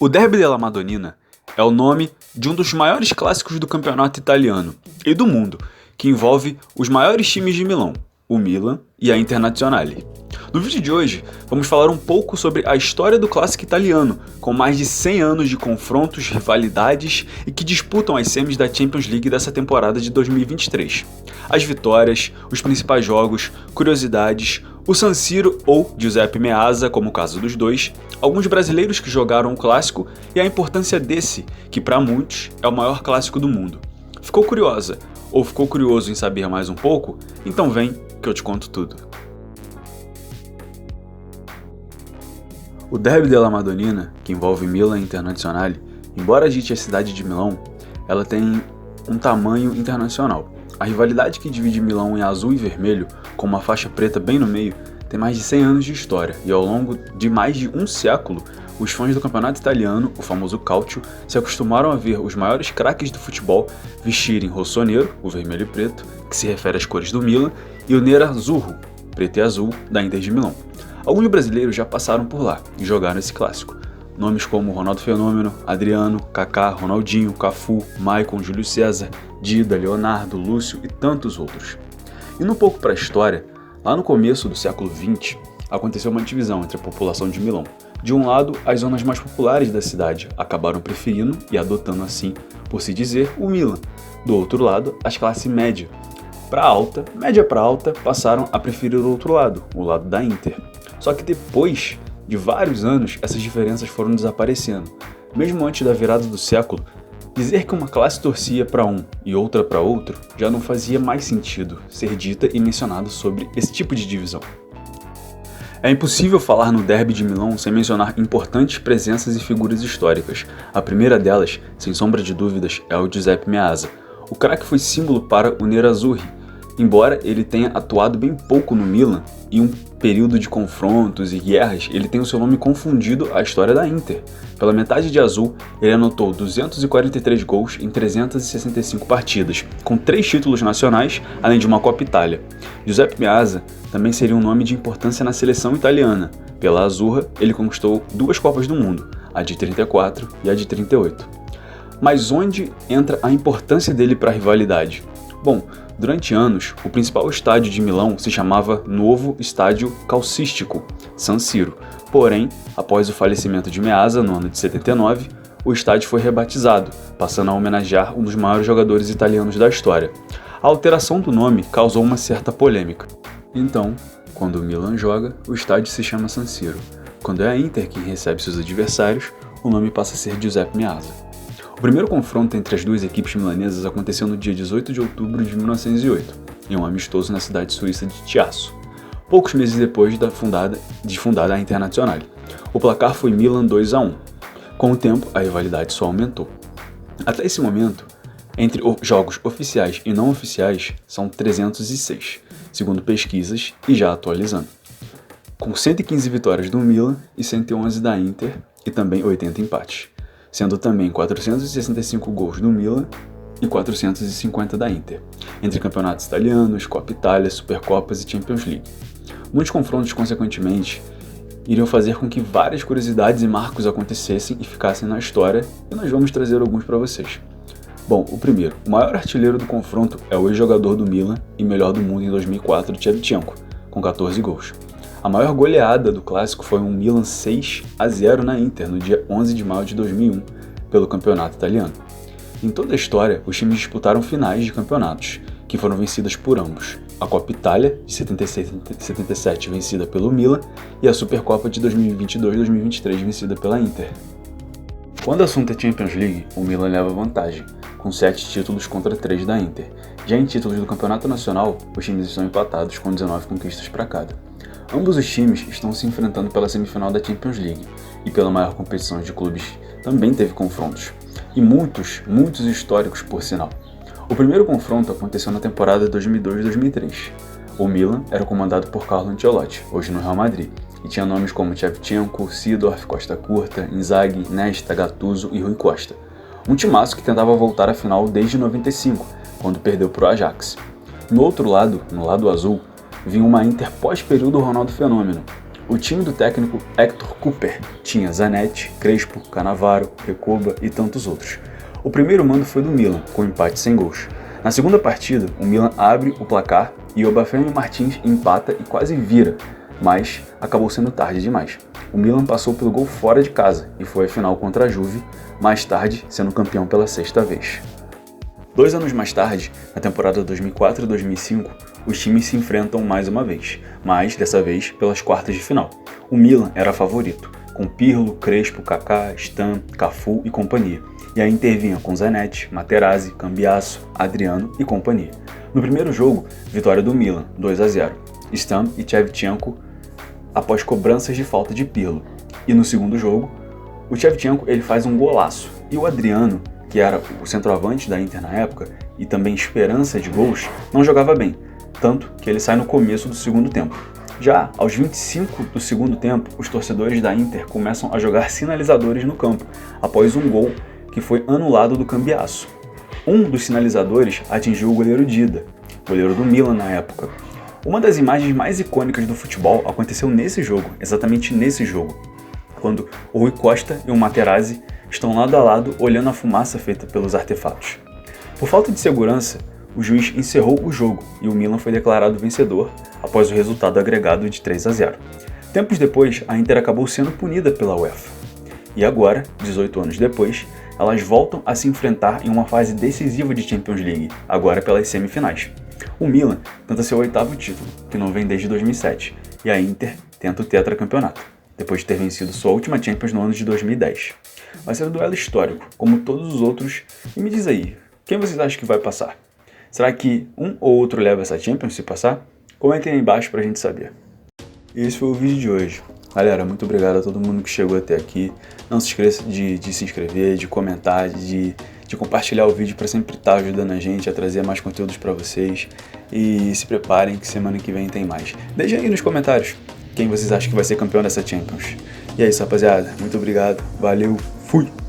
O Derby della Madonnina é o nome de um dos maiores clássicos do campeonato italiano e do mundo, que envolve os maiores times de Milão, o Milan e a Internazionale. No vídeo de hoje, vamos falar um pouco sobre a história do clássico italiano, com mais de 100 anos de confrontos, rivalidades e que disputam as semis da Champions League dessa temporada de 2023. As vitórias, os principais jogos, curiosidades, o San Siro ou Giuseppe Meazza, como o caso dos dois, alguns brasileiros que jogaram o clássico e a importância desse, que para muitos é o maior clássico do mundo. Ficou curiosa ou ficou curioso em saber mais um pouco? Então vem que eu te conto tudo. O Derby della Madonnina, que envolve Milan e Internazionale, embora agite a cidade de Milão, ela tem um tamanho internacional. A rivalidade que divide Milão em azul e vermelho, com uma faixa preta bem no meio, tem mais de 100 anos de história, e ao longo de mais de um século, os fãs do campeonato italiano, o famoso Calcio, se acostumaram a ver os maiores craques do futebol vestirem rossonero, o vermelho e preto, que se refere às cores do Milan, e o nerazzurro, preto e azul, da Inter de Milão. Alguns brasileiros já passaram por lá e jogaram esse clássico. Nomes como Ronaldo Fenômeno, Adriano, Kaká, Ronaldinho, Cafu, Maicon, Júlio César, Dida, Leonardo, Lúcio e tantos outros. Indo um pouco para a história, lá no começo do século XX, aconteceu uma divisão entre a população de Milão. De um lado, as zonas mais populares da cidade acabaram preferindo e adotando assim, por se dizer, o Milan. Do outro lado, as classes média para alta, passaram a preferir o outro lado, o lado da Inter. Só que depois de vários anos, essas diferenças foram desaparecendo. Mesmo antes da virada do século, dizer que uma classe torcia para um e outra para outro já não fazia mais sentido ser dita e mencionado sobre esse tipo de divisão. É impossível falar no Derby de Milão sem mencionar importantes presenças e figuras históricas. A primeira delas, sem sombra de dúvidas, é o Giuseppe Meazza. O craque foi símbolo para o Nerazzurri. Embora ele tenha atuado bem pouco no Milan, em um período de confrontos e guerras, ele tem o seu nome confundido à história da Inter. Pela metade de azul, ele anotou 243 gols em 365 partidas, com 3 títulos nacionais, além de uma Copa Itália. Giuseppe Meazza também seria um nome de importância na seleção italiana. Pela Azzurra, ele conquistou 2 Copas do Mundo, a de 34 e a de 38. Mas onde entra a importância dele para a rivalidade? Bom, durante anos, o principal estádio de Milão se chamava Novo Estádio Calcístico, San Siro. Porém, após o falecimento de Meazza no ano de 79, o estádio foi rebatizado, passando a homenagear um dos maiores jogadores italianos da história. A alteração do nome causou uma certa polêmica. Então, quando o Milan joga, o estádio se chama San Siro. Quando é a Inter quem recebe seus adversários, o nome passa a ser Giuseppe Meazza. O primeiro confronto entre as duas equipes milanesas aconteceu no dia 18 de outubro de 1908, em um amistoso na cidade suíça de Chiasso, poucos meses depois de fundada a Internazionale. O placar foi Milan 2-1. Com o tempo, a rivalidade só aumentou. Até esse momento, entre jogos oficiais e não oficiais, são 306, segundo pesquisas e já atualizando, com 115 vitórias do Milan e 111 da Inter e também 80 empates, sendo também 465 gols do Milan e 450 da Inter, entre campeonatos italianos, Copa Itália, Supercopas e Champions League. Muitos confrontos, consequentemente, iriam fazer com que várias curiosidades e marcos acontecessem e ficassem na história, e nós vamos trazer alguns para vocês. Bom, o primeiro, o maior artilheiro do confronto é o ex-jogador do Milan e melhor do mundo em 2004, Shevchenko, com 14 gols. A maior goleada do clássico foi um Milan 6-0 na Inter, no dia 11 de maio de 2001, pelo campeonato italiano. Em toda a história, os times disputaram finais de campeonatos, que foram vencidas por ambos. A Copa Itália, de 76 e 77, vencida pelo Milan, e a Supercopa de 2022-2023, vencida pela Inter. Quando o assunto é Champions League, o Milan leva vantagem, com 7 títulos contra 3 da Inter. Já em títulos do Campeonato Nacional, os times estão empatados com 19 conquistas para cada. Ambos os times estão se enfrentando pela semifinal da Champions League, e pela maior competição de clubes também teve confrontos, e muitos históricos por sinal. O primeiro confronto aconteceu na temporada 2002-2003. O Milan era comandado por Carlo Ancelotti, hoje no Real Madrid, e tinha nomes como Shevchenko, Seedorf, Costa Curta, Inzaghi, Nesta, Gattuso e Rui Costa. Um timaço que tentava voltar à final desde 95, quando perdeu para o Ajax. No outro lado, no lado azul, vinha uma Inter pós-período Ronaldo Fenômeno, O time do técnico Héctor Cúper tinha Zanetti, Crespo, Cannavaro, Recoba e tantos outros. O primeiro mando foi do Milan, com empate sem gols. Na segunda partida, o Milan abre o placar e o Obafemi Martins empata e quase vira, mas acabou sendo tarde demais. O Milan passou pelo gol fora de casa e foi à final contra a Juve, mais tarde sendo campeão pela sexta vez. 2 anos mais tarde, na temporada 2004 e 2005, os times se enfrentam mais uma vez, mas dessa vez pelas quartas de final. O Milan era favorito, com Pirlo, Crespo, Kaká, Stam, Cafu e companhia, e a Inter vinha com Zanetti, Materazzi, Cambiasso, Adriano e companhia. No primeiro jogo, vitória do Milan, 2-0, Stam e Shevchenko após cobranças de falta de Pirlo. E no segundo jogo, o Shevchenko ele faz um golaço, e o Adriano, que era o centroavante da Inter na época e também esperança de gols, não jogava bem, tanto que ele sai no começo do segundo tempo. Já aos 25 do segundo tempo, os torcedores da Inter começam a jogar sinalizadores no campo, após um gol que foi anulado do Cambiasso. Um dos sinalizadores atingiu o goleiro Dida, goleiro do Milan na época. Uma das imagens mais icônicas do futebol aconteceu nesse jogo, exatamente nesse jogo, quando o Rui Costa e o Materazzi estão lado a lado olhando a fumaça feita pelos artefatos. Por falta de segurança, o juiz encerrou o jogo e o Milan foi declarado vencedor após o resultado agregado de 3-0. Tempos depois, a Inter acabou sendo punida pela UEFA. E agora, 18 anos depois, elas voltam a se enfrentar em uma fase decisiva de Champions League, agora pelas semifinais. O Milan tenta seu 8º título, que não vem desde 2007, e a Inter tenta o tetracampeonato, depois de ter vencido sua última Champions no ano de 2010. Vai ser um duelo histórico, como todos os outros, e me diz aí, quem vocês acham que vai passar? Será que um ou outro leva essa Champions se passar? Comentem aí embaixo pra gente saber. E esse foi o vídeo de hoje. Galera, muito obrigado a todo mundo que chegou até aqui. Não se esqueça de se inscrever, de comentar, de compartilhar o vídeo para sempre estar ajudando a gente a trazer mais conteúdos para vocês. E se preparem que semana que vem tem mais. Deixem aí nos comentários quem vocês acham que vai ser campeão dessa Champions. E é isso, rapaziada. Muito obrigado. Valeu. Fui!